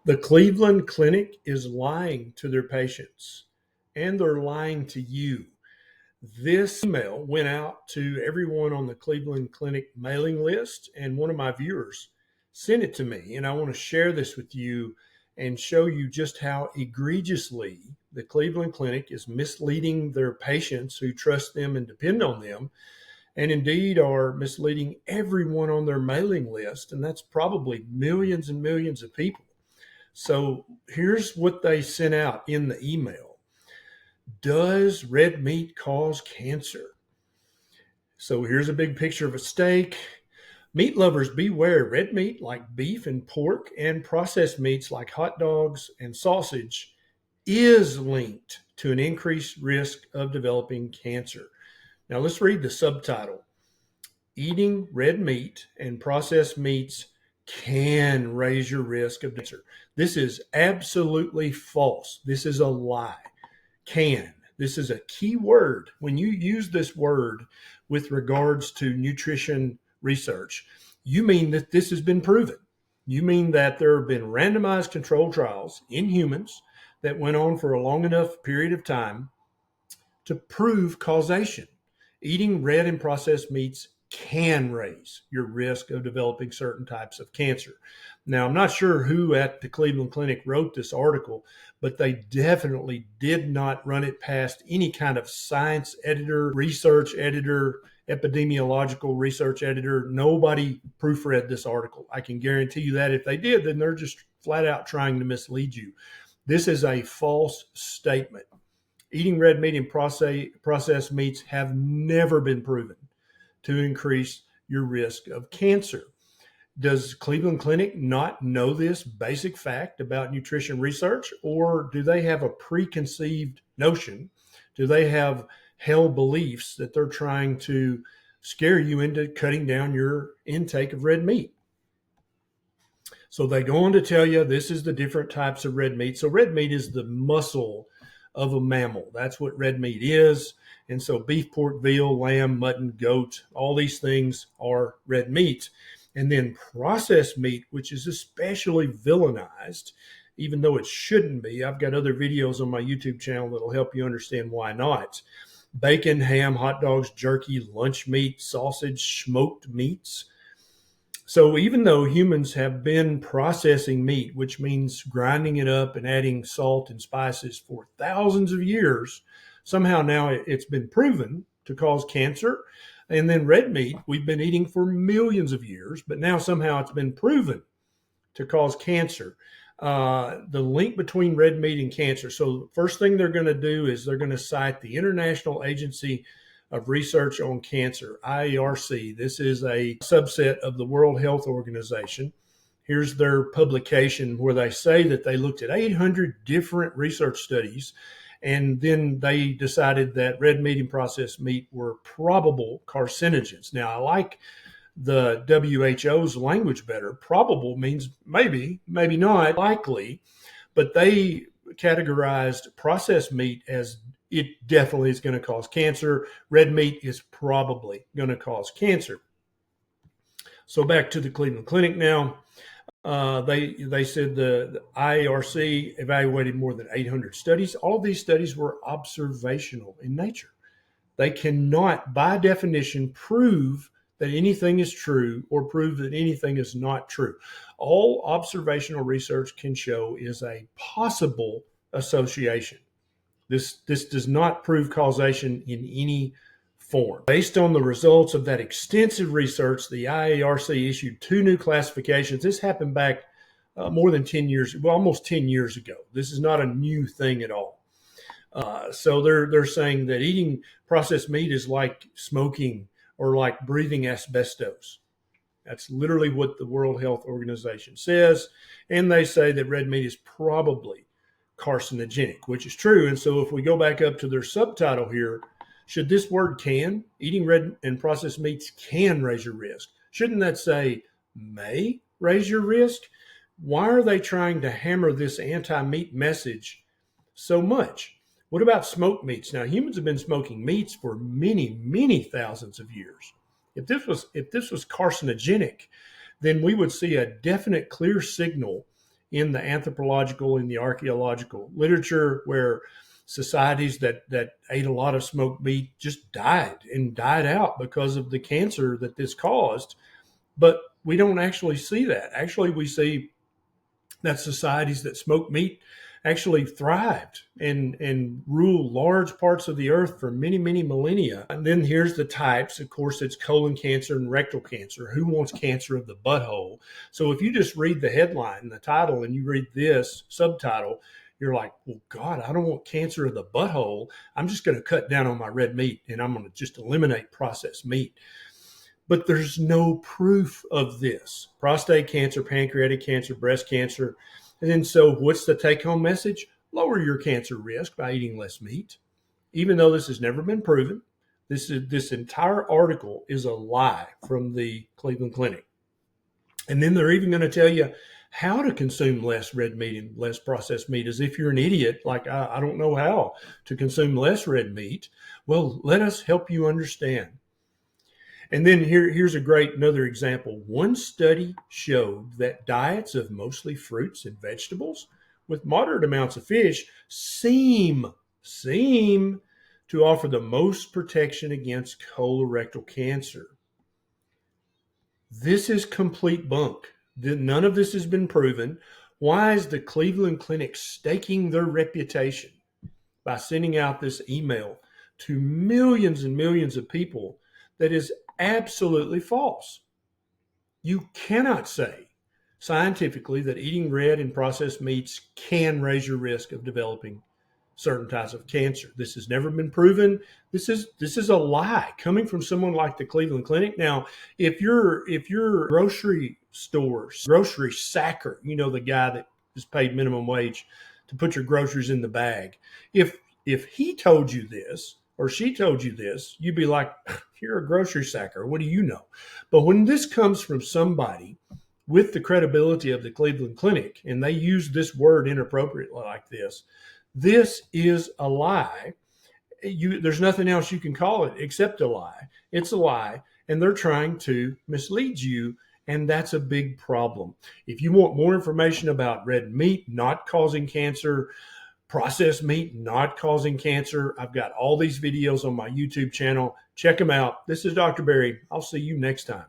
The Cleveland Clinic is lying to their patients, and they're lying to you. This email went out to everyone on the Cleveland Clinic mailing list, and one of my viewers sent it to me. And I want to share this with you and show you just how egregiously the Cleveland Clinic is misleading their patients who trust them and depend on them, and indeed are misleading everyone on their mailing list. And that's probably millions and millions of people. So here's what they sent out in the email. Does red meat cause cancer? So here's a big picture of a steak. Meat lovers beware. Red meat like beef and pork and processed meats like hot dogs and sausage is linked to an increased risk of developing cancer. Now let's read the subtitle. Eating red meat and processed meats can raise your risk of cancer. This is absolutely false. This is a lie. Can. This is a key word. When you use this word with regards to nutrition research, you mean that this has been proven. You mean that there have been randomized controlled trials in humans that went on for a long enough period of time to prove causation. Eating red and processed meats can raise your risk of developing certain types of cancer. Now, I'm not sure who at the Cleveland Clinic wrote this article, but they definitely did not run it past any kind of science editor, research editor, epidemiological research editor. Nobody proofread this article. I can guarantee you that. If they did, then they're just flat out trying to mislead you. This is a false statement. Eating red meat and processed meats have never been proven to increase your risk of cancer. Does Cleveland Clinic not know this basic fact about nutrition research, or do they have a preconceived notion? Do they have held beliefs that they're trying to scare you into cutting down your intake of red meat? So they go on to tell you this is the different types of red meat. So red meat is the muscle of a mammal. That's what red meat is. And so beef, pork, veal, lamb, mutton, goat, all these things are red meat. And then processed meat, which is especially villainized, even though it shouldn't be. I've got other videos on my YouTube channel that'll help you understand why not. Bacon, ham, hot dogs, jerky, lunch meat, sausage, smoked meats. So even though humans have been processing meat, which means grinding it up and adding salt and spices for thousands of years, somehow now it's been proven to cause cancer. And then red meat, we've been eating for millions of years, but now somehow it's been proven to cause cancer. The link between red meat and cancer. So the first thing they're going to do is they're going to cite the International Agency of Research on Cancer, IARC. This is a subset of the World Health Organization. Here's their publication where they say that they looked at 800 different research studies, and then they decided that red meat and processed meat were probable carcinogens. Now, I like the WHO's language better. Probable means maybe, maybe not, likely, but they categorized processed meat as it definitely is going to cause cancer. Red meat is probably going to cause cancer. So back to the Cleveland Clinic now. They said the IARC evaluated more than 800 studies. All of these studies were observational in nature. They cannot, by definition, prove that anything is true or prove that anything is not true. All observational research can show is a possible association. This does not prove causation in any form. Based on the results of that extensive research, the IARC issued 2 new classifications. This happened back more than 10 years, well, almost 10 years ago. This is not a new thing at all. So they're saying that eating processed meat is like smoking or like breathing asbestos. That's literally what the World Health Organization says. And they say that red meat is probably carcinogenic, which is true. And so if we go back up to their subtitle here, should this word can, eating red and processed meats can raise your risk? Shouldn't that say may raise your risk? Why are they trying to hammer this anti-meat message so much? What about smoked meats? Now, humans have been smoking meats for many, many thousands of years. If this was carcinogenic, then we would see a definite clear signal in the anthropological and the archaeological literature where societies that ate a lot of smoked meat just died out because of the cancer that this caused. But we don't actually see that. Actually, we see that societies that smoke meat actually thrived and ruled large parts of the earth for many, many millennia. And then here's the types. Of course, it's colon cancer and rectal cancer. Who wants cancer of the butthole? So if you just read the headline, the title, and you read this subtitle, you're like, well, God, I don't want cancer of the butthole. I'm just going to cut down on my red meat and I'm going to just eliminate processed meat. But there's no proof of this. Prostate cancer, pancreatic cancer, breast cancer. And then so what's the take-home message? Lower your cancer risk by eating less meat. Even though this has never been proven, this entire article is a lie from the Cleveland Clinic. And then they're even going to tell you how to consume less red meat and less processed meat, as if you're an idiot, like I don't know how to consume less red meat. Well, let us help you understand. And then here's another example. One study showed that diets of mostly fruits and vegetables with moderate amounts of fish seem to offer the most protection against colorectal cancer. This is complete bunk. None of this has been proven. Why is the Cleveland Clinic staking their reputation by sending out this email to millions and millions of people that is absolutely false? You cannot say scientifically that eating red and processed meats can raise your risk of developing certain types of cancer. This has never been proven. This is a lie coming from someone like the Cleveland Clinic. Now, if you're grocery sacker, you know, the guy that is paid minimum wage to put your groceries in the bag, if he told you this or she told you this, you'd be like, you're a grocery sacker. What do you know? But when this comes from somebody with the credibility of the Cleveland Clinic and they use this word inappropriately like this is a lie. There's nothing else you can call it except a lie. It's a lie, and they're trying to mislead you, and that's a big problem. If you want more information about red meat not causing cancer, processed meat not causing cancer, I've got all these videos on my YouTube channel. Check them out. This is Dr. Berry. I'll see you next time.